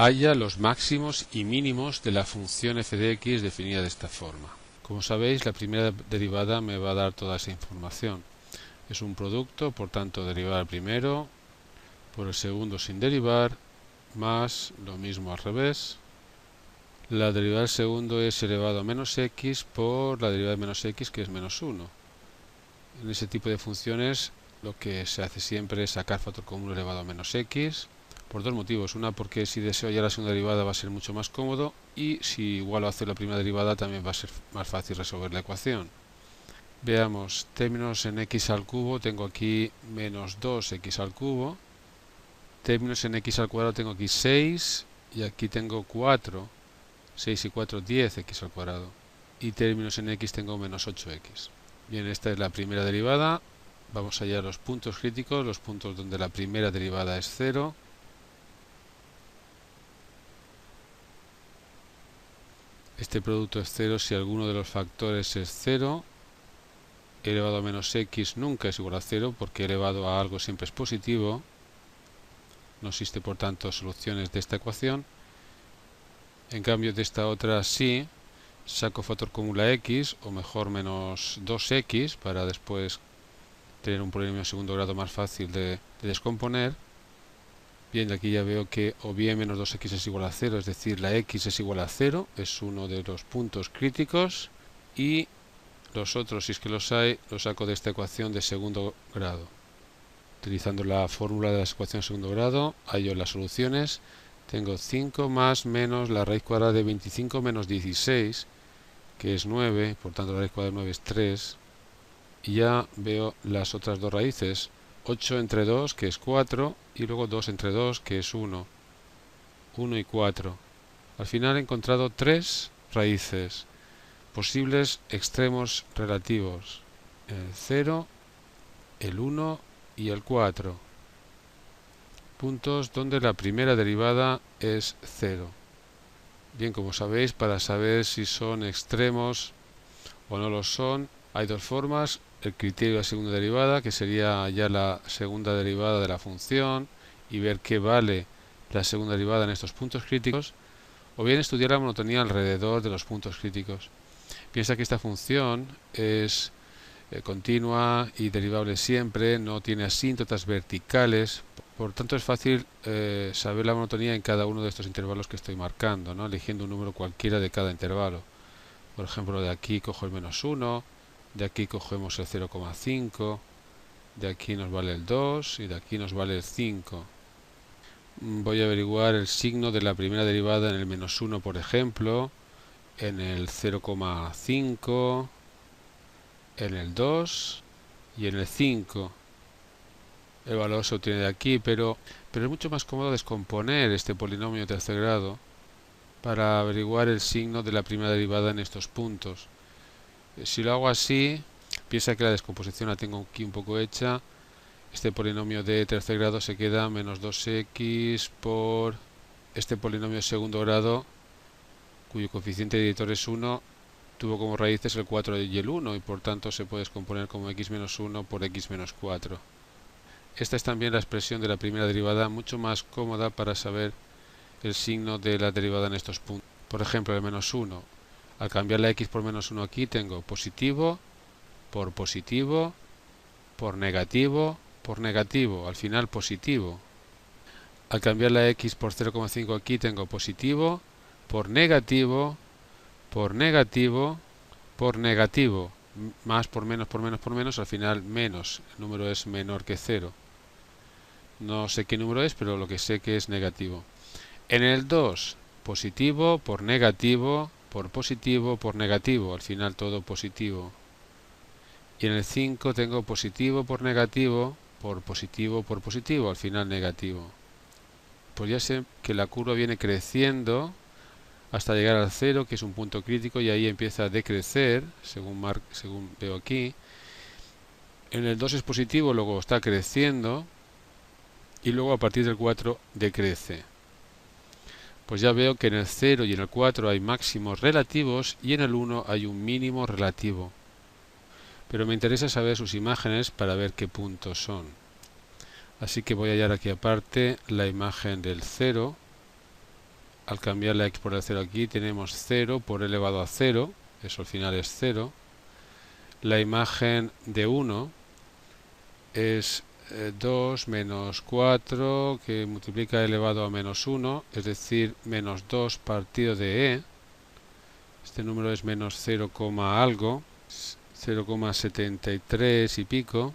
halla los máximos y mínimos de la función f de x definida de esta forma. Como sabéis, la primera derivada me va a dar toda esa información. Es un producto, por tanto derivar el primero por el segundo sin derivar, más lo mismo al revés. La derivada del segundo es elevado a menos x por la derivada de menos x, que es menos 1. En ese tipo de funciones lo que se hace siempre es sacar factor común elevado a menos x, por dos motivos. Una, porque si deseo hallar la segunda derivada va a ser mucho más cómodo, y si igual a hacer la primera derivada también va a ser más fácil resolver la ecuación. Veamos, términos en x al cubo, tengo aquí menos 2x al cubo. Términos en x al cuadrado tengo aquí 6 y aquí tengo 4. 6 y 4, 10x al cuadrado. Y términos en x tengo menos 8x. Bien, esta es la primera derivada. Vamos a hallar los puntos críticos, los puntos donde la primera derivada es 0. Este producto es 0 si alguno de los factores es 0. Elevado a menos x nunca es igual a 0 porque elevado a algo siempre es positivo. No existe por tanto soluciones de esta ecuación. En cambio de esta otra sí. Saco factor común la x, o mejor menos 2x, para después tener un polinomio de segundo grado más fácil de descomponer. Bien, de aquí ya veo que o bien menos 2x es igual a 0, es decir, la x es igual a 0, es uno de los puntos críticos, y los otros, si es que los hay, los saco de esta ecuación de segundo grado. Utilizando la fórmula de las ecuaciones de segundo grado, hallo las soluciones. Tengo 5 más menos la raíz cuadrada de 25 menos 16, que es 9, por tanto la raíz cuadrada de 9 es 3. Y ya veo las otras dos raíces, 8 entre 2, que es 4, y luego 2 entre 2, que es 1. 1 y 4. Al final he encontrado 3 raíces, posibles extremos relativos, el 0, el 1 y el 4. Puntos donde la primera derivada es 0. Bien, como sabéis, para saber si son extremos o no lo son, hay dos formas. El criterio de la segunda derivada, que sería ya la segunda derivada de la función, y ver qué vale la segunda derivada en estos puntos críticos, o bien estudiar la monotonía alrededor de los puntos críticos. Piensa que esta función es continua y derivable siempre, no tiene asíntotas verticales, por tanto es fácil saber la monotonía en cada uno de estos intervalos que estoy marcando, ¿no? Eligiendo un número cualquiera de cada intervalo. Por ejemplo, de aquí cojo el menos 1, de aquí cogemos el 0,5, de aquí nos vale el 2 y de aquí nos vale el 5. Voy a averiguar el signo de la primera derivada en el menos 1, por ejemplo, en el 0,5, en el 2 y en el 5. El valor se obtiene de aquí, pero es mucho más cómodo descomponer este polinomio de tercer grado para averiguar el signo de la primera derivada en estos puntos. Si lo hago así, piensa que la descomposición la tengo aquí un poco hecha. Este polinomio de tercer grado se queda menos 2x por este polinomio de segundo grado, cuyo coeficiente director es 1, tuvo como raíces el 4 y el 1, y por tanto se puede descomponer como x menos 1 por x menos 4. Esta es también la expresión de la primera derivada, mucho más cómoda para saber el signo de la derivada en estos puntos. Por ejemplo, el menos 1. Al cambiar la x por menos 1 aquí, tengo positivo, por negativo, al final positivo. Al cambiar la x por 0,5 aquí, tengo positivo, por negativo, más por menos, al final menos. El número es menor que 0. No sé qué número es, pero lo que sé que es negativo. En el 2, positivo, por negativo, por negativo, al final todo positivo. Y en el 5 tengo positivo, por negativo, por positivo, al final negativo. Pues ya sé que la curva viene creciendo hasta llegar al 0, que es un punto crítico, y ahí empieza a decrecer, según veo aquí. En el 2 es positivo, luego está creciendo, y luego a partir del 4 decrece. Pues ya veo que en el 0 y en el 4 hay máximos relativos y en el 1 hay un mínimo relativo. Pero me interesa saber sus imágenes para ver qué puntos son. Así que voy a hallar aquí aparte la imagen del 0. al cambiar la x por el 0 aquí, tenemos 0 por elevado a 0, eso al final es 0. La imagen de 1 es 2 menos 4 que multiplica elevado a menos 1, es decir, menos 2 partido de e. Este número es menos 0, algo, 0,73 y pico.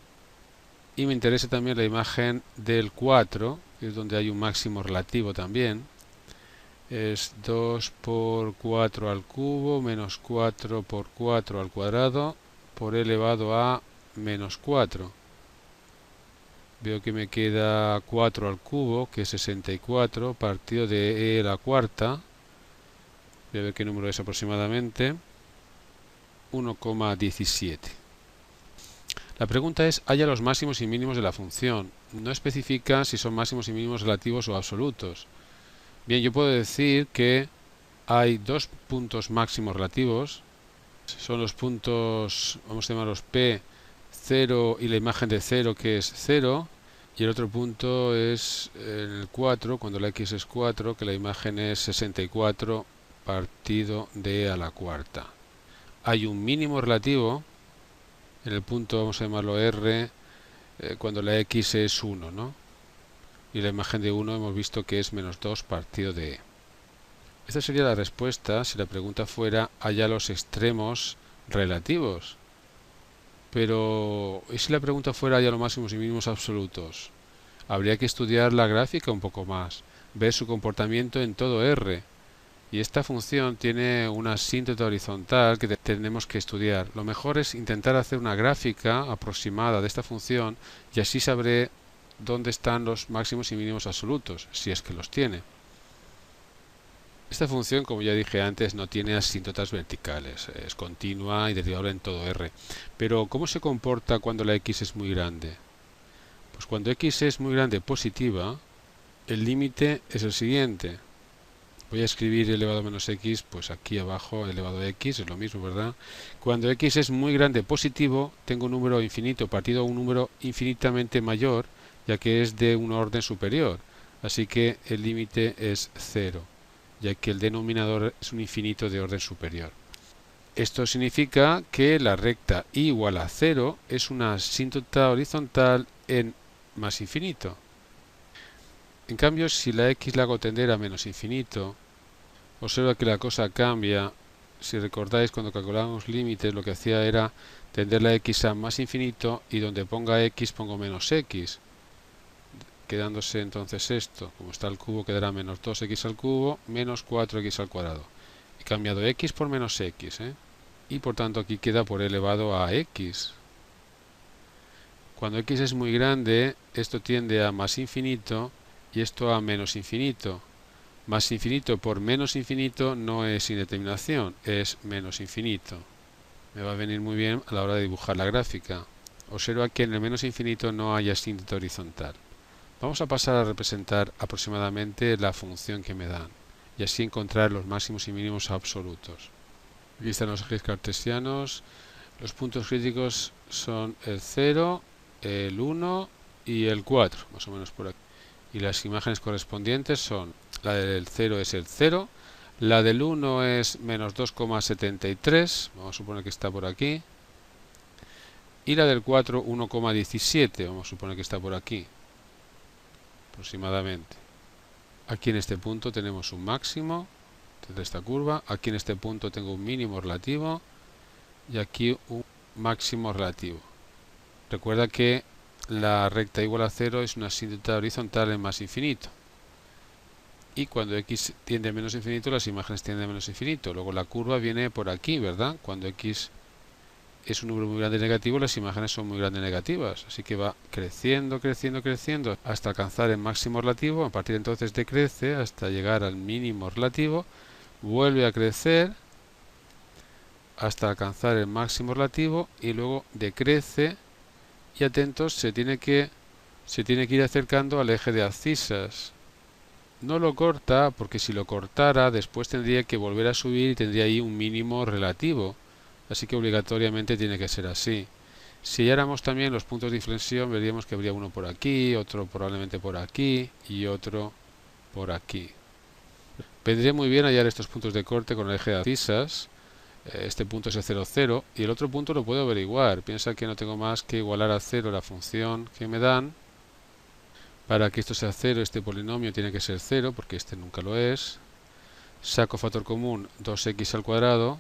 Y me interesa también la imagen del 4, que es donde hay un máximo relativo también. Es 2 por 4 al cubo menos 4 por 4 al cuadrado por elevado a menos 4. Veo que me queda 4 al cubo, que es 64, partido de e a la cuarta. Voy a ver qué número es aproximadamente. 1,17. La pregunta es, halla los máximos y mínimos de la función. No especifica si son máximos y mínimos relativos o absolutos. Bien, yo puedo decir que hay dos puntos máximos relativos. Son los puntos, vamos a llamarlos P, 0 y la imagen de 0 que es 0. Y el otro punto es en el 4, cuando la x es 4, que la imagen es 64 partido de e a la cuarta. Hay un mínimo relativo en el punto, vamos a llamarlo R, cuando la x es 1, ¿no? Y la imagen de 1 hemos visto que es menos 2 partido de e. Esta sería la respuesta si la pregunta fuera halla los extremos relativos. Pero, ¿y si la pregunta fuera halla los máximos y mínimos absolutos? Habría que estudiar la gráfica un poco más, ver su comportamiento en todo R. Y esta función tiene una asíntota horizontal que tenemos que estudiar. Lo mejor es intentar hacer una gráfica aproximada de esta función y así sabré dónde están los máximos y mínimos absolutos, si es que los tiene. Esta función, como ya dije antes, no tiene asíntotas verticales, es continua y derivable en todo R. Pero, ¿cómo se comporta cuando la x es muy grande? Pues cuando x es muy grande positiva, el límite es el siguiente. Voy a escribir elevado a menos x, pues aquí abajo elevado a x, es lo mismo, ¿verdad? Cuando x es muy grande positivo, tengo un número infinito partido a un número infinitamente mayor, ya que es de un orden superior. Así que el límite es 0, ya que el denominador es un infinito de orden superior. Esto significa que la recta y igual a 0 es una asíntota horizontal en más infinito. En cambio, si la x la hago tender a menos infinito, observa que la cosa cambia. Si recordáis, cuando calculábamos límites, lo que hacía era tender la x a más infinito y donde ponga x pongo menos x, quedándose entonces esto. Como está el cubo, quedará menos 2x al cubo menos 4x al cuadrado. He cambiado x por menos x, y por tanto aquí queda por elevado a x. Cuando x es muy grande, esto tiende a más infinito y esto a menos infinito. Más infinito por menos infinito no es indeterminación, es menos infinito. Me va a venir muy bien a la hora de dibujar la gráfica. Observa que en el menos infinito no hay asíntota horizontal. Vamos a pasar a representar aproximadamente la función que me dan y así encontrar los máximos y mínimos absolutos. Aquí están los ejes cartesianos. Los puntos críticos son el 0, el 1 y el 4, más o menos por aquí. Y las imágenes correspondientes son, la del 0 es el 0, la del 1 es menos 2,73, vamos a suponer que está por aquí, y la del 4 1,17, vamos a suponer que está por aquí, aproximadamente. Aquí en este punto tenemos un máximo de esta curva, aquí en este punto tengo un mínimo relativo y aquí un máximo relativo. Recuerda que la recta igual a 0 es una asíntota horizontal en más infinito. Y cuando x tiende a menos infinito, las imágenes tienden a menos infinito. Luego la curva viene por aquí, ¿verdad? Cuando x es un número muy grande negativo, las imágenes son muy grandes negativas. Así que va creciendo, creciendo, creciendo hasta alcanzar el máximo relativo. A partir de entonces decrece hasta llegar al mínimo relativo. Vuelve a crecer hasta alcanzar el máximo relativo y luego decrece. Y atentos, se tiene que ir acercando al eje de abscisas. No lo corta porque si lo cortara después tendría que volver a subir y tendría ahí un mínimo relativo. Así que obligatoriamente tiene que ser así. Si halláramos también los puntos de inflexión, veríamos que habría uno por aquí, otro probablemente por aquí y otro por aquí. Vendría muy bien hallar estos puntos de corte con el eje de abscisas. Este punto es el 0, 0 y el otro punto lo puedo averiguar. Piensa que no tengo más que igualar a 0 la función que me dan. Para que esto sea 0, este polinomio tiene que ser 0, porque este nunca lo es. Saco factor común 2x al cuadrado.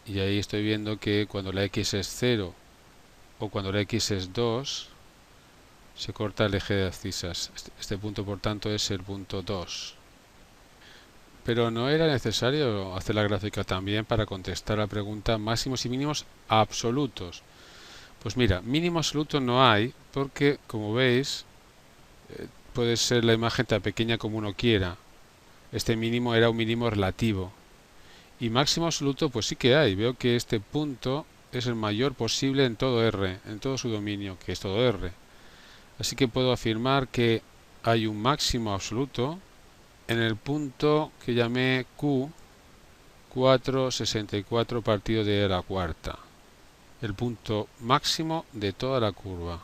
Y ahí estoy viendo que cuando la x es 0 o cuando la x es 2, se corta el eje de abscisas. Este punto, por tanto, es el punto 2. Pero no era necesario hacer la gráfica también para contestar la pregunta máximos y mínimos absolutos. Pues mira, mínimo absoluto no hay, porque, como veis, puede ser la imagen tan pequeña como uno quiera. Este mínimo era un mínimo relativo. Y máximo absoluto, pues sí que hay. Veo que este punto es el mayor posible en todo R, en todo su dominio, que es todo R. Así que puedo afirmar que hay un máximo absoluto en el punto que llamé Q 4,64 partido de la cuarta. El punto máximo de toda la curva.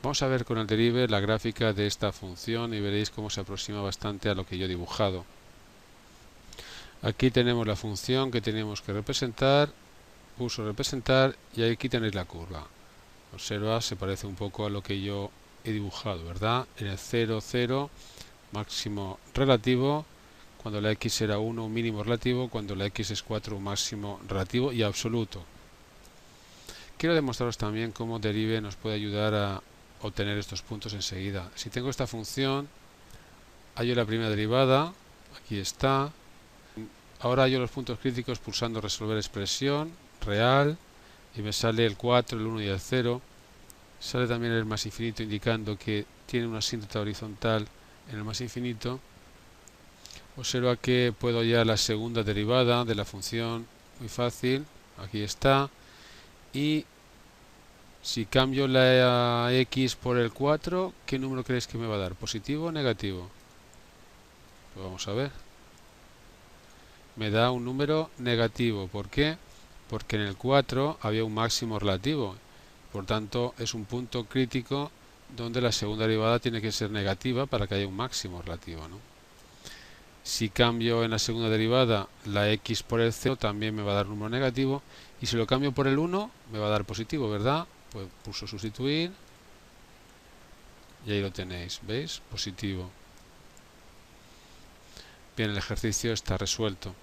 Vamos a ver con el derive la gráfica de esta función y veréis cómo se aproxima bastante a lo que yo he dibujado. Aquí tenemos la función que tenemos que representar, pulso representar y aquí tenéis la curva. Observa, se parece un poco a lo que yo he dibujado, ¿verdad? En el 0, 0, máximo relativo, cuando la x era 1, un mínimo relativo, cuando la x es 4, un máximo relativo y absoluto. Quiero demostraros también cómo derive nos puede ayudar a obtener estos puntos enseguida. Si tengo esta función, hallo la primera derivada, aquí está. Ahora hallo los puntos críticos pulsando resolver expresión real y me sale el 4, el 1 y el 0. Sale también el más infinito indicando que tiene una asíntota horizontal en el más infinito. Observa que puedo hallar la segunda derivada de la función, muy fácil, aquí está. Y si cambio la x por el 4, ¿qué número creéis que me va a dar? ¿Positivo o negativo? Pues vamos a ver. Me da un número negativo. ¿Por qué? Porque en el 4 había un máximo relativo. Por tanto, es un punto crítico donde la segunda derivada tiene que ser negativa para que haya un máximo relativo, ¿no? Si cambio en la segunda derivada la x por el 0, también me va a dar un número negativo. Y si lo cambio por el 1, me va a dar positivo, ¿verdad? Pues pulso sustituir. Y ahí lo tenéis, ¿veis? Positivo. Bien, el ejercicio está resuelto.